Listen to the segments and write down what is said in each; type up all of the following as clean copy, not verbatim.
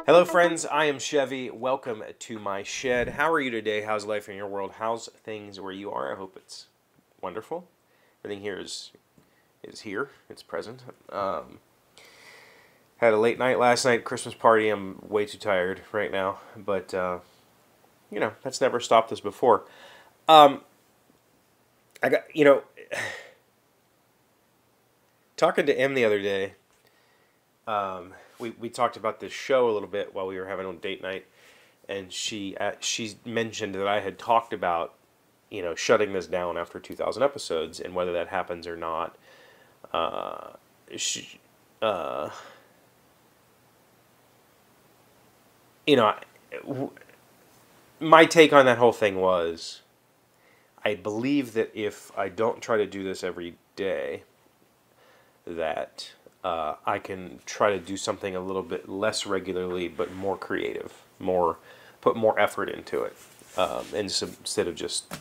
Hello friends, I am Chevee. Welcome to my shed. How are you today? How's life in your world? How's things where you are? I hope it's wonderful. Everything here is here. It's present. Had a late night last night, Christmas party. I'm way too tired right now, but you know, that's never stopped us before. I got, talking to Em the other day. We talked about this show a little bit while we were having a date night, and she mentioned that I had talked about, shutting this down after 2,000 episodes, and whether that happens or not. My take on that whole thing was, I believe that if I don't try to do this every day, that I can try to do something a little bit less regularly, but more creative, put more effort into it, instead of just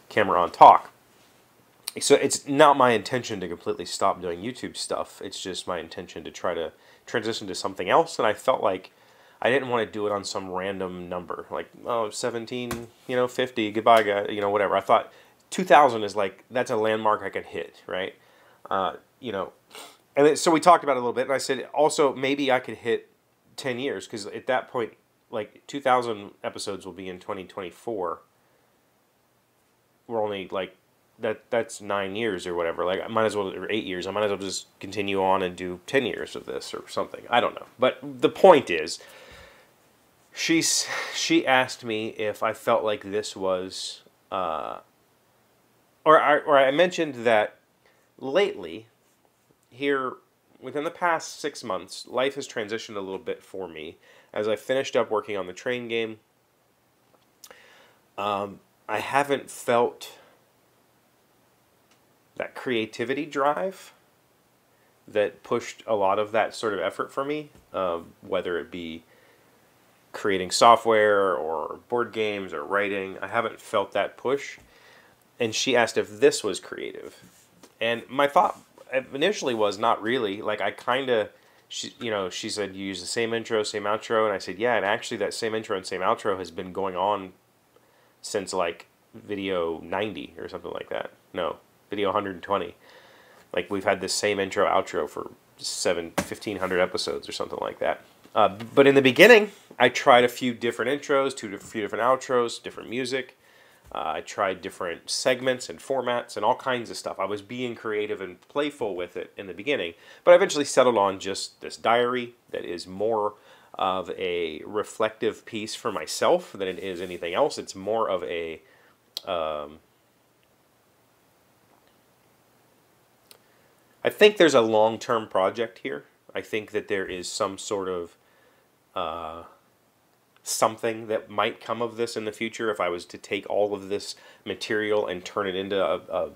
camera on talk. So it's not my intention to completely stop doing YouTube stuff. It's just my intention to try to transition to something else. And I felt like I didn't want to do it on some random number, like 17, 50, goodbye guys, whatever. I thought 2,000 is like, that's a landmark I can hit, right? And so we talked about it a little bit, and I said also maybe I could hit 10 years, because at that point, like 2,000 episodes will be in 2024. We're only like, that's 9 years or whatever. Like I might as well, or 8 years. I might as well just continue on and do 10 years of this or something. I don't know. But the point is, she asked me if I felt like this was, or I mentioned that lately, here, within the past 6 months, life has transitioned a little bit for me. As I finished up working on the train game, I haven't felt that creativity drive that pushed a lot of that sort of effort for me, whether it be creating software or board games or writing. I haven't felt that push. And she asked if this was creative. And my thought initially was not really. Like, I kind of, she said, you use the same intro, same outro. And I said, yeah, and actually that same intro and same outro has been going on since like video 90 or something like that. No, video 120. Like, we've had this same intro outro for 1,500 episodes or something like that. But in the beginning, I tried a few different intros, a few different outros, different music. I tried different segments and formats and all kinds of stuff. I was being creative and playful with it in the beginning, but I eventually settled on just this diary that is more of a reflective piece for myself than it is anything else. It's more of a I think there's a long-term project here. I think that there is some sort of something that might come of this in the future if I was to take all of this material and turn it into a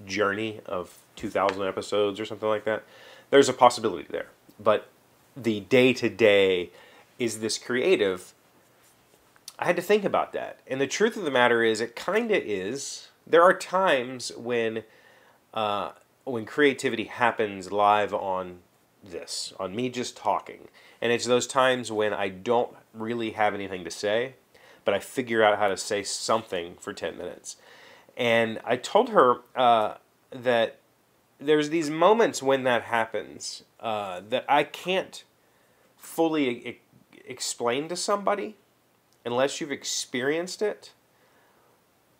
journey of 2,000 episodes or something like that. There's a possibility there. But the day-to-day, is this creative? I had to think about that. And the truth of the matter is, it kind of is. There are times when creativity happens live on this, on me just talking. And it's those times when I don't really have anything to say, but I figure out how to say something for 10 minutes. And I told her that there's these moments when that happens that I can't fully explain to somebody unless you've experienced it.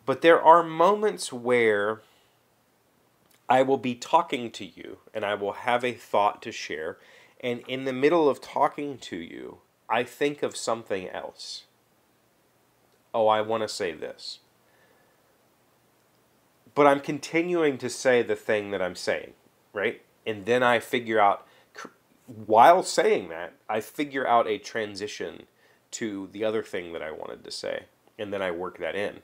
But there are moments where I will be talking to you and I will have a thought to share, and in the middle of talking to you, I think of something else. Oh, I want to say this. But I'm continuing to say the thing that I'm saying, right? And then I figure out, while saying that, I figure out a transition to the other thing that I wanted to say. And then I work that in.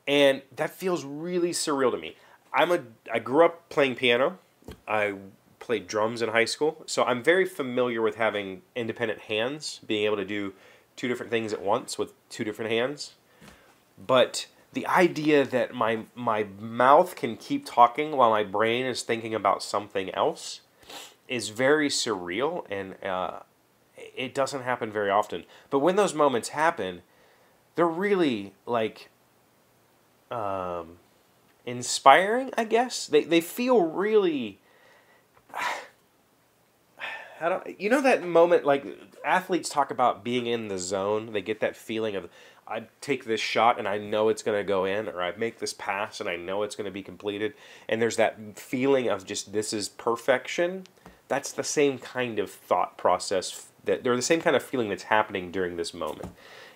And that feels really surreal to me. I grew up playing piano. I played drums in high school. So I'm very familiar with having independent hands, being able to do two different things at once with two different hands. But the idea that my mouth can keep talking while my brain is thinking about something else is very surreal, and it doesn't happen very often. But when those moments happen, they're really like inspiring, I guess. They feel really. You know that moment, like athletes talk about being in the zone. They get that feeling of, I take this shot and I know it's going to go in, or I make this pass and I know it's going to be completed. And there's that feeling of just, this is perfection. That's the same kind of thought process, they're the same kind of feeling that's happening during this moment.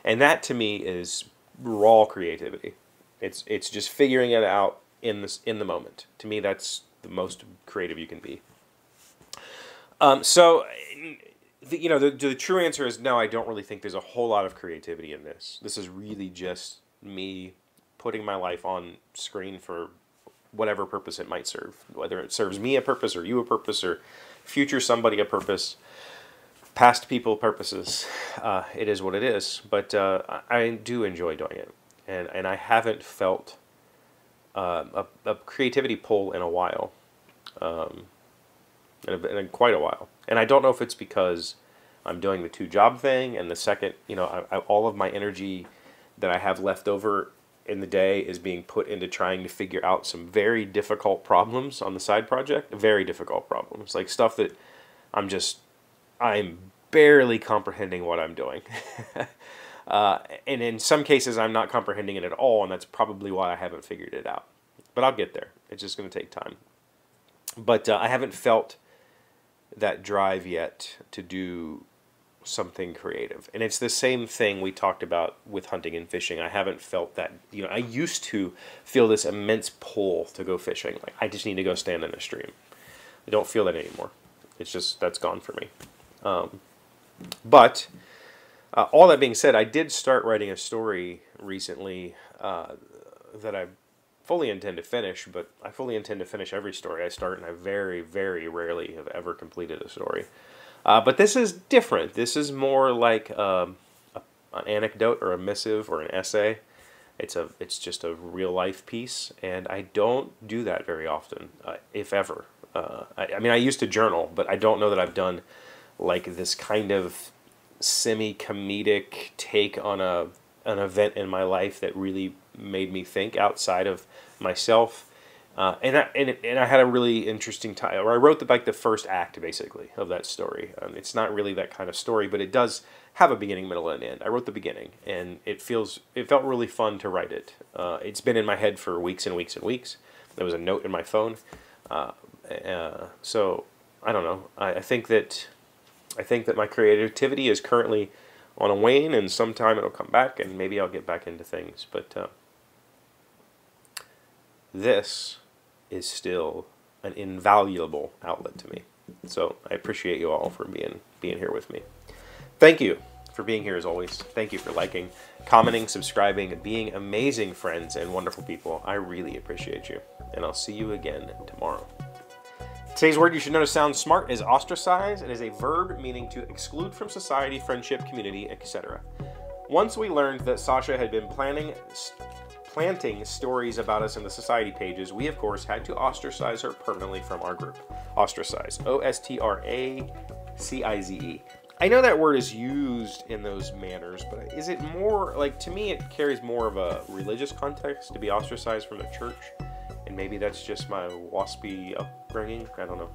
And that to me is raw creativity. It's just figuring it out in the moment. To me, that's the most creative you can be. So, the true answer is no, I don't really think there's a whole lot of creativity in this. This is really just me putting my life on screen for whatever purpose it might serve. Whether it serves me a purpose, or you a purpose, or future somebody a purpose, past people purposes. It is what it is. But I do enjoy doing it. And I haven't felt a creativity pull in a while. In quite a while. And I don't know if it's because I'm doing the 2-job thing, and the second, all of my energy that I have left over in the day is being put into trying to figure out some very difficult problems on the side project. Very difficult problems. Like stuff that I'm barely comprehending what I'm doing. And in some cases, I'm not comprehending it at all, and that's probably why I haven't figured it out. But I'll get there. It's just going to take time. But I haven't felt that drive yet to do something creative. And it's the same thing we talked about with hunting and fishing. I haven't felt that, I used to feel this immense pull to go fishing. Like, I just need to go stand in a stream. I don't feel that anymore. It's just, that's gone for me. But all that being said, I did start writing a story recently that I fully intend to finish, but I fully intend to finish every story I start, and I very, very rarely have ever completed a story. But this is different. This is more like an anecdote or a missive or an essay. It's just a real life piece, and I don't do that very often, if ever. I mean, I used to journal, but I don't know that I've done like this kind of semi-comedic take on an event in my life that really made me think outside of myself. And I had a really interesting time. Or I wrote the first act basically of that story. It's not really that kind of story, but it does have a beginning, middle, and end. I wrote the beginning, and it felt really fun to write it. It's been in my head for weeks and weeks and weeks. There was a note in my phone. So I don't know. I think that my creativity is currently on a wane, and sometime it'll come back, and maybe I'll get back into things. But this is still an invaluable outlet to me. So I appreciate you all for being here with me. Thank you for being here as always. Thank you for liking, commenting, subscribing, being amazing friends and wonderful people. I really appreciate you. And I'll see you again tomorrow. Today's word you should know to sound smart is ostracize. It is a verb meaning to exclude from society, friendship, community, etc. Once we learned that Sasha had been planting stories about us in the society pages, we of course had to ostracize her permanently from our group. Ostracize. O-S-T-R-A-C-I-Z-E. I know that word is used in those manners, but is it more, like, to me it carries more of a religious context to be ostracized from the church, and maybe that's just my waspy upbringing, I don't know.